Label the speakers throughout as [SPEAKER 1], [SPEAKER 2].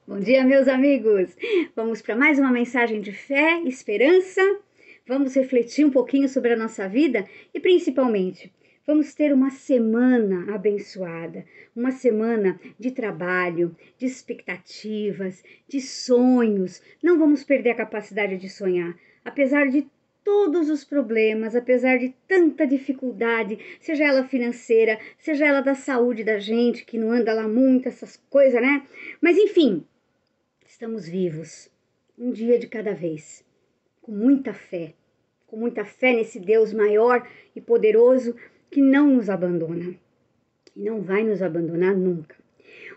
[SPEAKER 1] Bom dia, meus amigos! Vamos para mais uma mensagem de fé, esperança. Vamos refletir um pouquinho sobre a nossa vida e, principalmente, vamos ter uma semana abençoada, uma semana de trabalho, de expectativas, de sonhos. Não vamos perder a capacidade de sonhar, apesar de todos os problemas, apesar de tanta dificuldade, seja ela financeira, seja ela da saúde da gente, que não anda lá muito, essas coisas, né? Mas enfim, estamos vivos, um dia de cada vez, com muita fé nesse Deus maior e poderoso que não nos abandona e não vai nos abandonar nunca.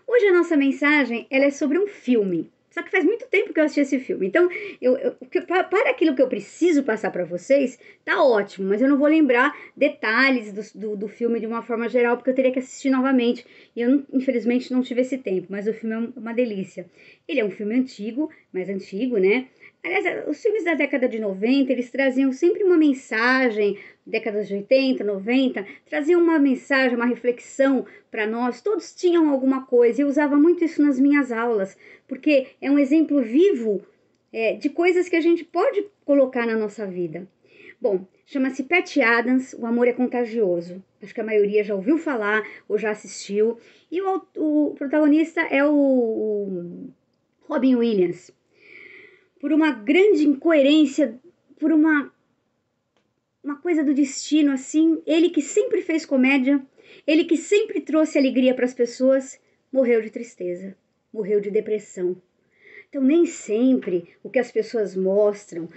[SPEAKER 1] Hoje a nossa mensagem ela é sobre um filme. Só que faz muito tempo que eu assisti esse filme. Então, para aquilo que eu preciso passar para vocês, tá ótimo. Mas eu não vou lembrar detalhes do filme de uma forma geral, porque eu teria que assistir novamente. E eu, infelizmente, não tive esse tempo. Mas o filme é uma delícia. Ele é um filme antigo, mais antigo, né? Aliás, os filmes da década de 90, eles traziam sempre uma mensagem, décadas de 80, 90, traziam uma mensagem, uma reflexão para nós. Todos tinham alguma coisa. Eu usava muito isso nas minhas aulas, porque é um exemplo vivo de coisas que a gente pode colocar na nossa vida. Bom, chama-se Patty Adams, O Amor é Contagioso. Acho que a maioria já ouviu falar ou já assistiu. E o protagonista é o Robin Williams. Por uma grande incoerência, por uma coisa do destino, assim, ele que sempre fez comédia, ele que sempre trouxe alegria para as pessoas, morreu de tristeza, morreu de depressão. Então, nem sempre o que as pessoas mostram,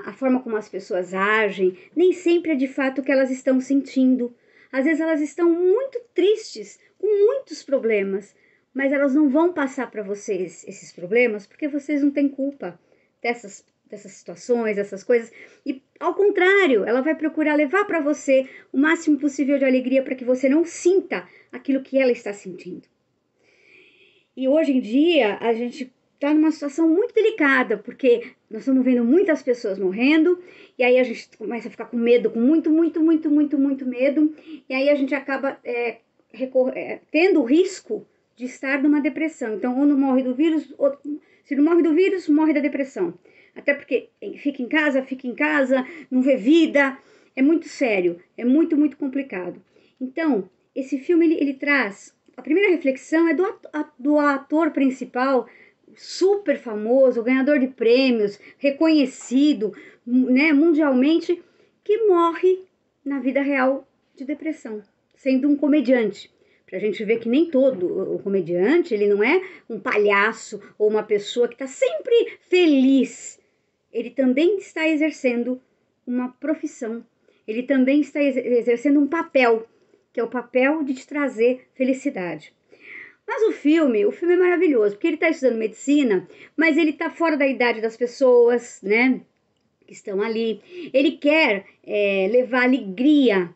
[SPEAKER 1] a forma como as pessoas agem, nem sempre é de fato o que elas estão sentindo. Às vezes elas estão muito tristes, com muitos problemas, mas elas não vão passar para vocês esses problemas porque vocês não têm culpa dessas situações, dessas coisas. E ao contrário, ela vai procurar levar para você o máximo possível de alegria para que você não sinta aquilo que ela está sentindo. E hoje em dia a gente está numa situação muito delicada, porque nós estamos vendo muitas pessoas morrendo, e aí a gente começa a ficar com medo, com muito medo, e aí a gente acaba tendo o risco de estar numa depressão. Então, ou não morre do vírus, ou, se não morre do vírus, morre da depressão. Até porque fica em casa, não vê vida, é muito sério, é muito complicado. Então, esse filme ele traz, a primeira reflexão é do ator principal, super famoso, ganhador de prêmios, reconhecido, né, mundialmente, que morre na vida real de depressão, sendo um comediante. Pra gente ver que nem todo o comediante, ele não é um palhaço ou uma pessoa que está sempre feliz. Ele também está exercendo uma profissão. Ele também está exercendo um papel, que é o papel de te trazer felicidade. Mas o filme é maravilhoso, porque ele está estudando medicina, mas ele está fora da idade das pessoas, né, que estão ali. Ele quer levar alegria,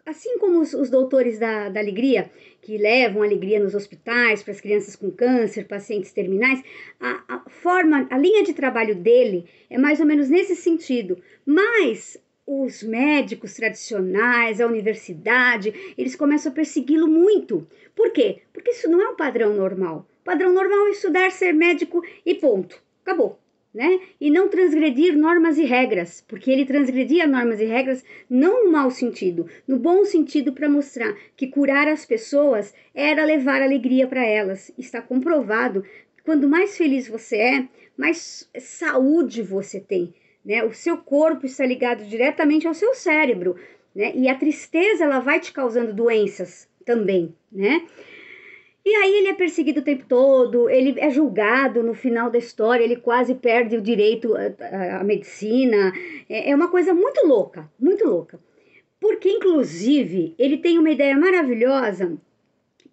[SPEAKER 1] assim como os doutores da alegria, que levam alegria nos hospitais para as crianças com câncer, pacientes terminais, a linha de trabalho dele é mais ou menos nesse sentido, mas os médicos tradicionais, a universidade, eles começam a persegui-lo muito. Por quê? Porque isso não é um padrão normal. O padrão normal é estudar, ser médico e ponto. Acabou. Né? E não transgredir normas e regras, porque ele transgredia normas e regras não no mau sentido, no bom sentido para mostrar que curar as pessoas era levar alegria para elas. Está comprovado que quando mais feliz você é, mais saúde você tem, né? O seu corpo está ligado diretamente ao seu cérebro, né? E a tristeza ela vai te causando doenças também, né? E aí ele é perseguido o tempo todo, ele é julgado no final da história, ele quase perde o direito à medicina. É uma coisa muito louca, muito louca. Porque, inclusive, ele tem uma ideia maravilhosa,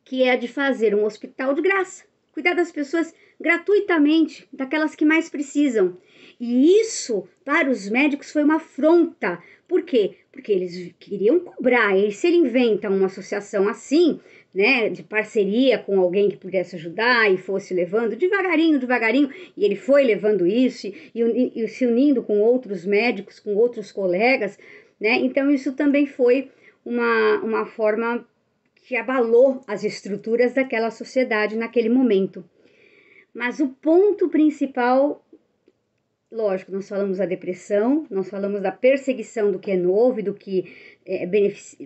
[SPEAKER 1] que é a de fazer um hospital de graça. Cuidar das pessoas gratuitamente, daquelas que mais precisam. E isso, para os médicos, foi uma afronta. Por quê? Porque eles queriam cobrar. E se ele inventa uma associação assim, né, de parceria com alguém que pudesse ajudar e fosse levando devagarinho, e ele foi levando isso e se unindo com outros médicos, com outros colegas, né? Então isso também foi uma forma que abalou as estruturas daquela sociedade naquele momento. Mas o ponto principal, lógico, nós falamos da depressão, nós falamos da perseguição do que é novo e do que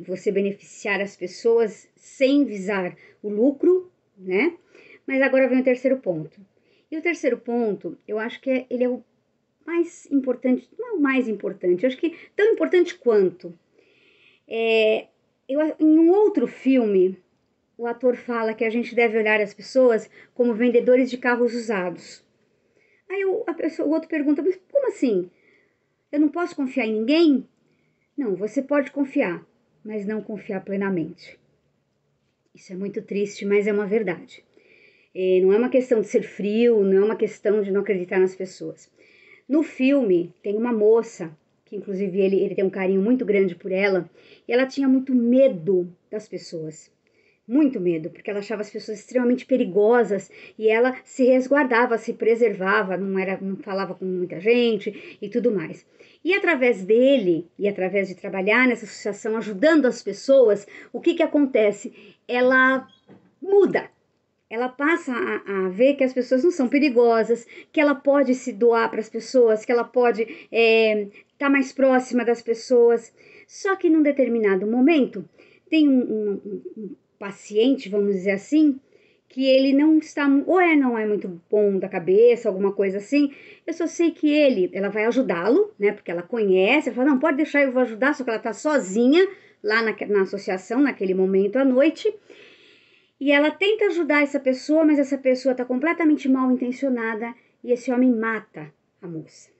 [SPEAKER 1] você beneficiar as pessoas sem visar o lucro, né? Mas agora vem o terceiro ponto. E o terceiro ponto, eu acho que ele é o mais importante, não é o mais importante, eu acho que tão importante quanto. Em um outro filme, o ator fala que a gente deve olhar as pessoas como vendedores de carros usados. Aí o outro pergunta, mas como assim? Eu não posso confiar em ninguém? Não, você pode confiar, mas não confiar plenamente. Isso é muito triste, mas é uma verdade. Não é uma questão de ser frio, não é uma questão de não acreditar nas pessoas. No filme, tem uma moça, que inclusive ele tem um carinho muito grande por ela, e ela tinha muito medo das pessoas. Muito medo, porque ela achava as pessoas extremamente perigosas e ela se resguardava, se preservava, não falava com muita gente e tudo mais. E através dele, e através de trabalhar nessa associação, ajudando as pessoas, o que que acontece? Ela muda. Ela passa a ver que as pessoas não são perigosas, que ela pode se doar para as pessoas, que ela pode estar mais próxima das pessoas. Só que num determinado momento, tem um paciente, vamos dizer assim, que ele não está, não é muito bom da cabeça, alguma coisa assim. Eu só sei que ela vai ajudá-lo, né? Porque ela conhece, ela fala, não, pode deixar, eu vou ajudar, só que ela está sozinha lá na associação, naquele momento à noite. E ela tenta ajudar essa pessoa, mas essa pessoa está completamente mal intencionada e esse homem mata a moça.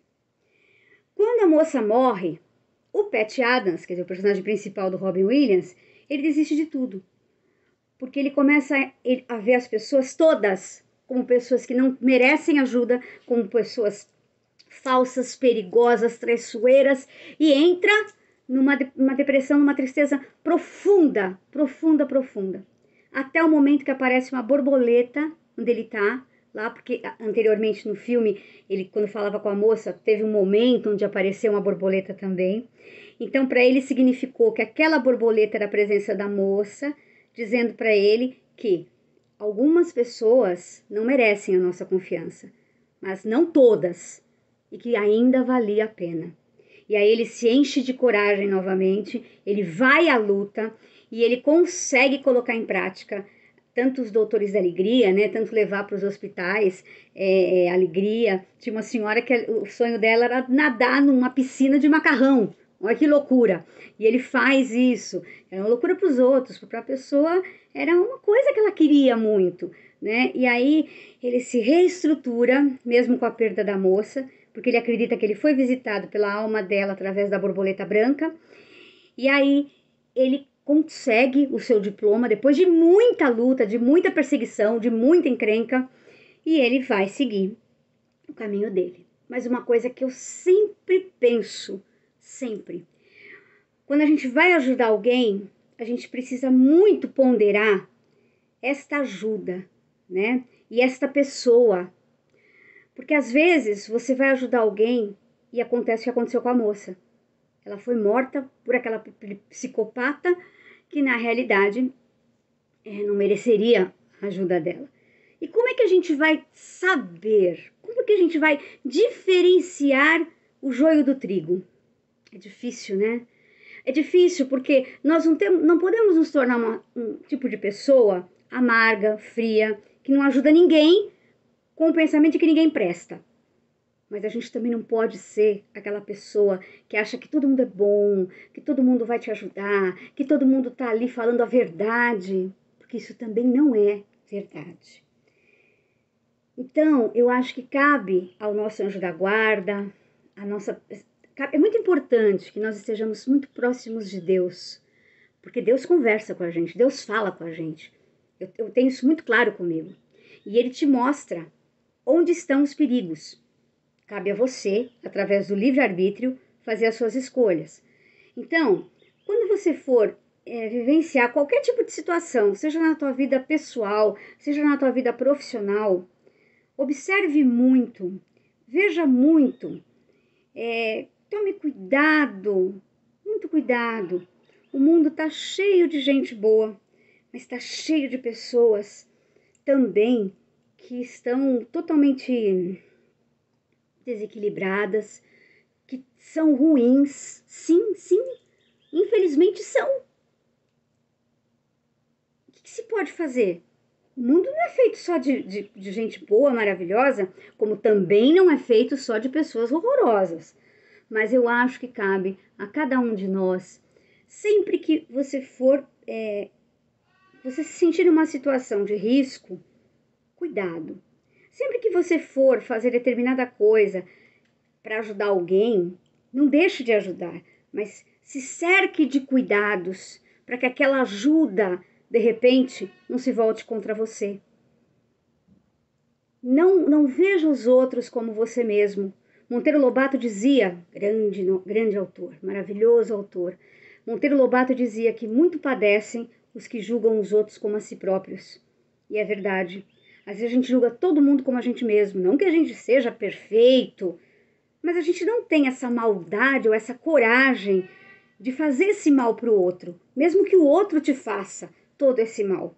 [SPEAKER 1] Quando a moça morre, o Pat Adams, quer dizer, o personagem principal do Robin Williams, ele desiste de tudo. Porque ele começa a ver as pessoas todas como pessoas que não merecem ajuda, como pessoas falsas, perigosas, traiçoeiras, e entra numa depressão, numa tristeza profunda, profunda, profunda. Até o momento que aparece uma borboleta onde ele tá lá, porque anteriormente no filme, ele quando falava com a moça, teve um momento onde apareceu uma borboleta também. Então, para ele significou que aquela borboleta era a presença da moça, dizendo para ele que algumas pessoas não merecem a nossa confiança, mas não todas, e que ainda valia a pena. E aí ele se enche de coragem novamente, ele vai à luta e ele consegue colocar em prática tanto os doutores da alegria, né, tanto levar para os hospitais alegria. Tinha uma senhora que o sonho dela era nadar numa piscina de macarrão. Olha que loucura. E ele faz isso. Era uma loucura para os outros, para a pessoa era uma coisa que ela queria muito, né? E aí ele se reestrutura, mesmo com a perda da moça, porque ele acredita que ele foi visitado pela alma dela através da borboleta branca. E aí ele consegue o seu diploma depois de muita luta, de muita perseguição, de muita encrenca, e ele vai seguir o caminho dele. Mas uma coisa que eu sempre penso, sempre, quando a gente vai ajudar alguém, a gente precisa muito ponderar esta ajuda, né? E esta pessoa. Porque às vezes você vai ajudar alguém e acontece o que aconteceu com a moça. Ela foi morta por aquela psicopata que na realidade não mereceria a ajuda dela. E como é que a gente vai saber? Como é que a gente vai diferenciar o joio do trigo? É difícil, né? É difícil porque nós não podemos nos tornar um tipo de pessoa amarga, fria, que não ajuda ninguém com o pensamento de que ninguém presta. Mas a gente também não pode ser aquela pessoa que acha que todo mundo é bom, que todo mundo vai te ajudar, que todo mundo tá ali falando a verdade, porque isso também não é verdade. Então, eu acho que cabe ao nosso anjo da guarda, é muito importante que nós estejamos muito próximos de Deus, porque Deus conversa com a gente, Deus fala com a gente. Eu tenho isso muito claro comigo. E Ele te mostra onde estão os perigos. Cabe a você, através do livre-arbítrio, fazer as suas escolhas. Então, quando você for vivenciar qualquer tipo de situação, seja na tua vida pessoal, seja na tua vida profissional, observe muito, veja muito, tome cuidado, muito cuidado. O mundo está cheio de gente boa, mas está cheio de pessoas também que estão totalmente desequilibradas, que são ruins. Sim, sim, infelizmente são. O que se pode fazer? O mundo não é feito só de gente boa, maravilhosa, como também não é feito só de pessoas horrorosas. Mas eu acho que cabe a cada um de nós, sempre que você for, você se sentir em uma situação de risco, cuidado. Sempre que você for fazer determinada coisa para ajudar alguém, não deixe de ajudar, mas se cerque de cuidados para que aquela ajuda, de repente, não se volte contra você. Não veja os outros como você mesmo. Monteiro Lobato dizia, grande autor, maravilhoso autor, Monteiro Lobato dizia que muito padecem os que julgam os outros como a si próprios. E é verdade. Às vezes a gente julga todo mundo como a gente mesmo. Não que a gente seja perfeito, mas a gente não tem essa maldade ou essa coragem de fazer esse mal para o outro, mesmo que o outro te faça todo esse mal.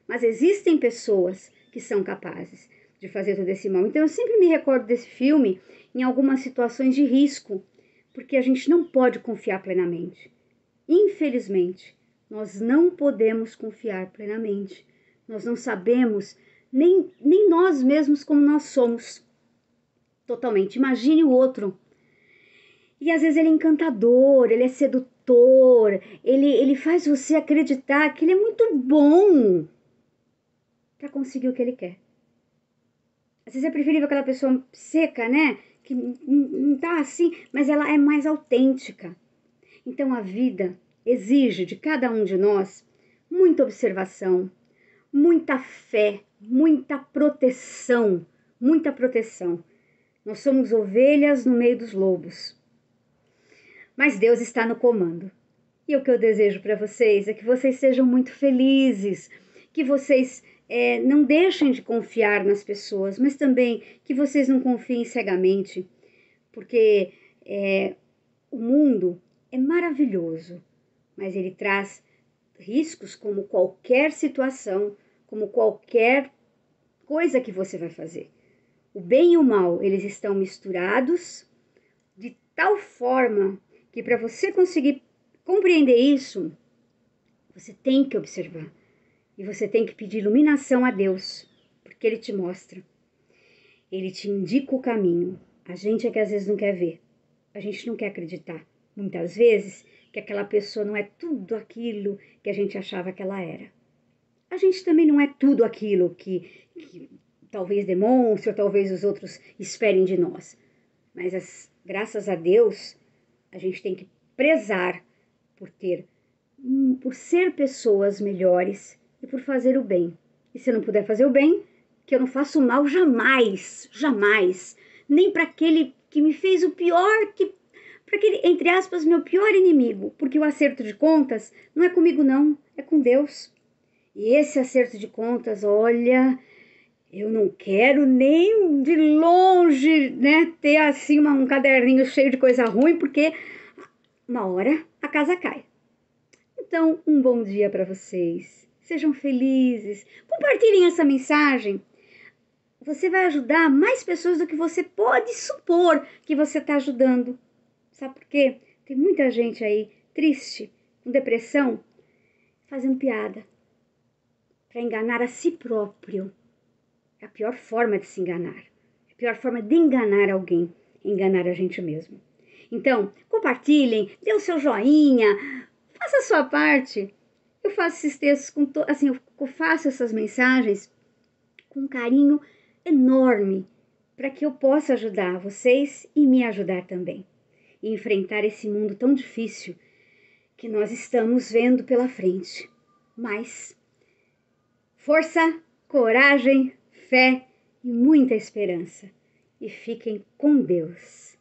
[SPEAKER 1] Mas existem pessoas que são capazes de fazer todo esse mal. Então eu sempre me recordo desse filme em algumas situações de risco, porque a gente não pode confiar plenamente. Infelizmente, nós não podemos confiar plenamente. Nós não sabemos nem nós mesmos como nós somos. Totalmente. Imagine o outro. E às vezes ele é encantador, ele é sedutor, ele faz você acreditar que ele é muito bom para conseguir o que ele quer. Às vezes é preferível aquela pessoa seca, né? Que não tá assim, mas ela é mais autêntica. Então a vida exige de cada um de nós muita observação, muita fé, muita proteção, muita proteção. Nós somos ovelhas no meio dos lobos. Mas Deus está no comando. E o que eu desejo para vocês é que vocês sejam muito felizes, que vocês não deixem de confiar nas pessoas, mas também que vocês não confiem cegamente, porque o mundo é maravilhoso, mas ele traz riscos como qualquer situação, como qualquer coisa que você vai fazer. O bem e o mal, eles estão misturados de tal forma que para você conseguir compreender isso, você tem que observar. E você tem que pedir iluminação a Deus, porque Ele te mostra. Ele te indica o caminho. A gente é que às vezes não quer ver. A gente não quer acreditar. Muitas vezes que aquela pessoa não é tudo aquilo que a gente achava que ela era. A gente também não é tudo aquilo que talvez demonstre ou talvez os outros esperem de nós. Mas graças a Deus, a gente tem que prezar por ser pessoas melhores e por fazer o bem. E se eu não puder fazer o bem, que eu não faço mal jamais, jamais. Nem para aquele que me fez o pior, para aquele, entre aspas, meu pior inimigo. Porque o acerto de contas não é comigo não, é com Deus. E esse acerto de contas, olha, eu não quero nem de longe, né, ter assim um caderninho cheio de coisa ruim, porque uma hora a casa cai. Então, um bom dia para vocês. Sejam felizes. Compartilhem essa mensagem. Você vai ajudar mais pessoas do que você pode supor que você está ajudando. Sabe por quê? Tem muita gente aí triste, com depressão, fazendo piada para enganar a si próprio. É a pior forma de se enganar. A pior forma de enganar alguém é enganar a gente mesmo. Então, compartilhem, dê o seu joinha, faça a sua parte. Eu faço esses textos eu faço essas mensagens com um carinho enorme para que eu possa ajudar vocês e me ajudar também. E enfrentar esse mundo tão difícil que nós estamos vendo pela frente. Mas força, coragem, fé e muita esperança. E fiquem com Deus.